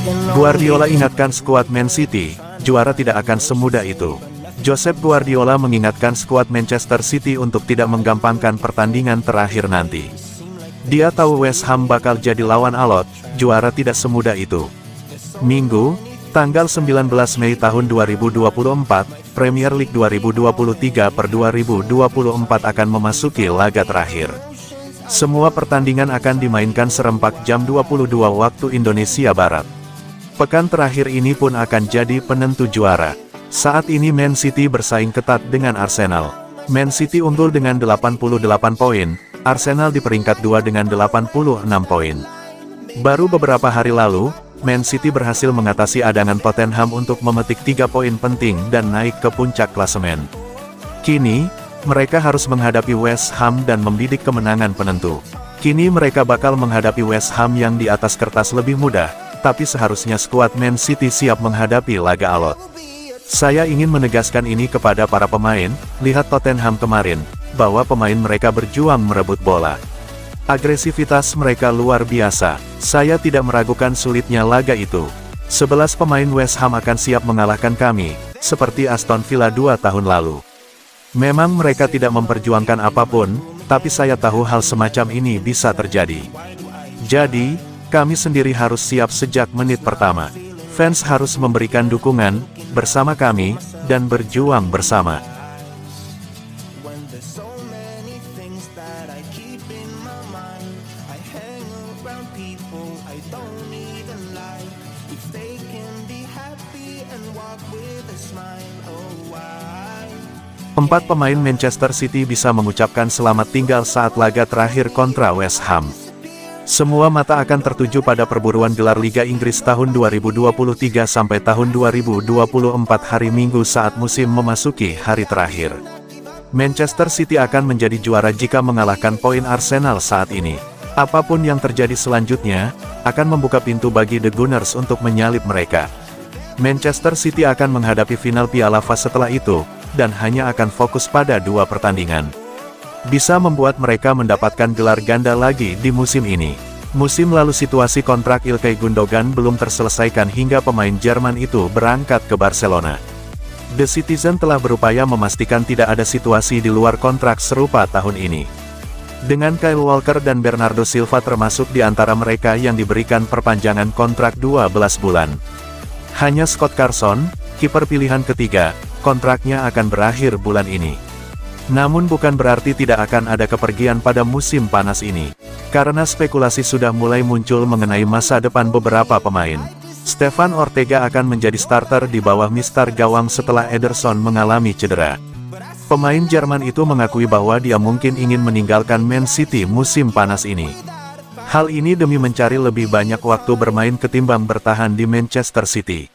Guardiola ingatkan skuad Man City, juara tidak akan semudah itu. Josep Guardiola mengingatkan skuad Manchester City untuk tidak menggampangkan pertandingan terakhir nanti. Dia tahu West Ham bakal jadi lawan alot, juara tidak semudah itu. Minggu, tanggal 19 Mei tahun 2024, Premier League 2023/2024 akan memasuki laga terakhir. Semua pertandingan akan dimainkan serempak jam 22 waktu Indonesia Barat. Pekan terakhir ini pun akan jadi penentu juara. Saat ini Man City bersaing ketat dengan Arsenal. Man City unggul dengan 88 poin, Arsenal di peringkat 2 dengan 86 poin. Baru beberapa hari lalu, Man City berhasil mengatasi adangan Tottenham untuk memetik 3 poin penting dan naik ke puncak klasemen. Kini, mereka harus menghadapi West Ham dan membidik kemenangan penentu. Kini mereka bakal menghadapi West Ham yang di atas kertas lebih mudah, tapi seharusnya skuad Man City siap menghadapi laga alot. Saya ingin menegaskan ini kepada para pemain, lihat Tottenham kemarin, bahwa pemain mereka berjuang merebut bola. Agresivitas mereka luar biasa, saya tidak meragukan sulitnya laga itu. 11 pemain West Ham akan siap mengalahkan kami, seperti Aston Villa 2 tahun lalu. Memang mereka tidak memperjuangkan apapun, tapi saya tahu hal semacam ini bisa terjadi. Jadi, kami sendiri harus siap sejak menit pertama. Fans harus memberikan dukungan, bersama kami, dan berjuang bersama. Empat pemain Manchester City bisa mengucapkan selamat tinggal saat laga terakhir kontra West Ham. Semua mata akan tertuju pada perburuan gelar Liga Inggris tahun 2023 sampai tahun 2024 hari Minggu saat musim memasuki hari terakhir. Manchester City akan menjadi juara jika mengalahkan poin Arsenal saat ini. Apapun yang terjadi selanjutnya, akan membuka pintu bagi The Gunners untuk menyalip mereka. Manchester City akan menghadapi final Piala FA setelah itu, dan hanya akan fokus pada 2 pertandingan. Bisa membuat mereka mendapatkan gelar ganda lagi di musim ini. Musim lalu situasi kontrak Ilkay Gundogan belum terselesaikan hingga pemain Jerman itu berangkat ke Barcelona. The Citizen telah berupaya memastikan tidak ada situasi di luar kontrak serupa tahun ini. Dengan Kyle Walker dan Bernardo Silva termasuk di antara mereka yang diberikan perpanjangan kontrak 12 bulan. Hanya Scott Carson, kiper pilihan ketiga, kontraknya akan berakhir bulan ini. Namun bukan berarti tidak akan ada kepergian pada musim panas ini. Karena spekulasi sudah mulai muncul mengenai masa depan beberapa pemain. Stefan Ortega akan menjadi starter di bawah mistar gawang setelah Ederson mengalami cedera. Pemain Jerman itu mengakui bahwa dia mungkin ingin meninggalkan Man City musim panas ini. Hal ini demi mencari lebih banyak waktu bermain ketimbang bertahan di Manchester City.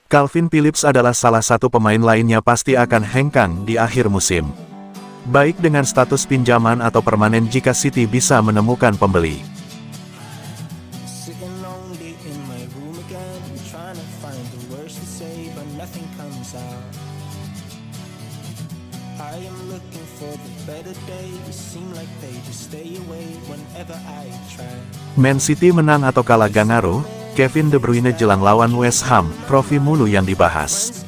Calvin Phillips adalah salah satu pemain lainnya pasti akan hengkang di akhir musim. Baik dengan status pinjaman atau permanen jika City bisa menemukan pembeli. Man City menang atau kalah gak ngaruh, Kevin De Bruyne jelang lawan West Ham, trofi mulu yang dibahas.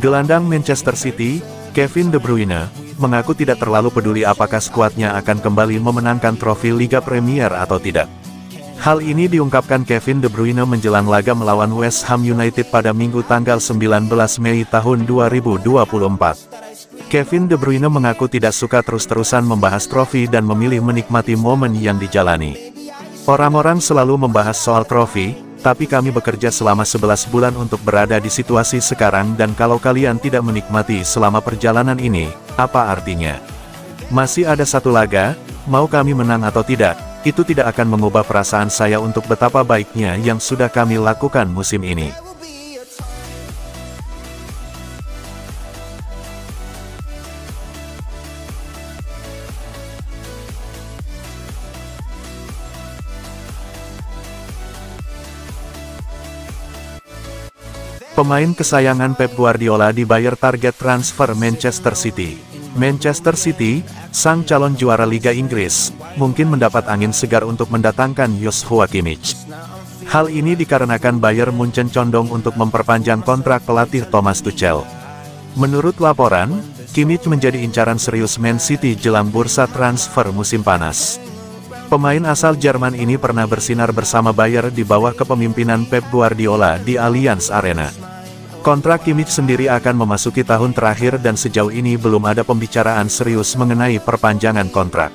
Gelandang Manchester City, Kevin De Bruyne, mengaku tidak terlalu peduli apakah skuadnya akan kembali memenangkan trofi Liga Premier atau tidak. Hal ini diungkapkan Kevin De Bruyne menjelang laga melawan West Ham United pada Minggu tanggal 19 Mei tahun 2024. Kevin De Bruyne mengaku tidak suka terus-terusan membahas trofi dan memilih menikmati momen yang dijalani. Orang-orang selalu membahas soal trofi, tapi kami bekerja selama 11 bulan untuk berada di situasi sekarang dan kalau kalian tidak menikmati selama perjalanan ini, apa artinya? Masih ada satu laga, mau kami menang atau tidak, itu tidak akan mengubah perasaan saya untuk betapa baiknya yang sudah kami lakukan musim ini. Pemain kesayangan Pep Guardiola dibayar target transfer Manchester City. Manchester City, sang calon juara Liga Inggris, mungkin mendapat angin segar untuk mendatangkan Joshua Kimmich. Hal ini dikarenakan Bayern Munchen condong untuk memperpanjang kontrak pelatih Thomas Tuchel. Menurut laporan, Kimmich menjadi incaran serius Man City jelang bursa transfer musim panas. Pemain asal Jerman ini pernah bersinar bersama Bayern di bawah kepemimpinan Pep Guardiola di Allianz Arena. Kontrak Kimmich sendiri akan memasuki tahun terakhir dan sejauh ini belum ada pembicaraan serius mengenai perpanjangan kontrak.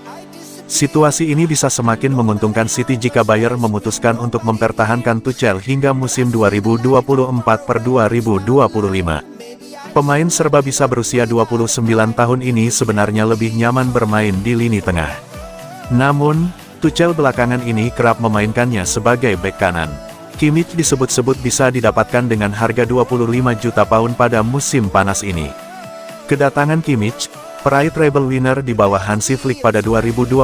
Situasi ini bisa semakin menguntungkan City jika Bayern memutuskan untuk mempertahankan Tuchel hingga musim 2024-2025. Pemain serba bisa berusia 29 tahun ini sebenarnya lebih nyaman bermain di lini tengah. Namun, Tuchel belakangan ini kerap memainkannya sebagai bek kanan. Kimmich disebut-sebut bisa didapatkan dengan harga 25 juta pound pada musim panas ini. Kedatangan Kimmich, peraih treble winner di bawah Hansi Flick pada 2020,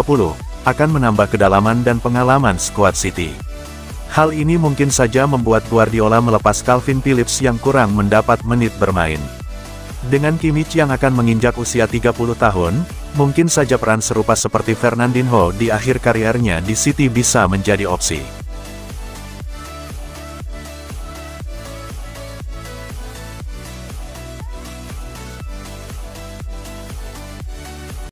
akan menambah kedalaman dan pengalaman skuad City. Hal ini mungkin saja membuat Guardiola melepas Calvin Phillips yang kurang mendapat menit bermain. Dengan Kimmich yang akan menginjak usia 30 tahun, mungkin saja peran serupa seperti Fernandinho di akhir kariernya di City bisa menjadi opsi.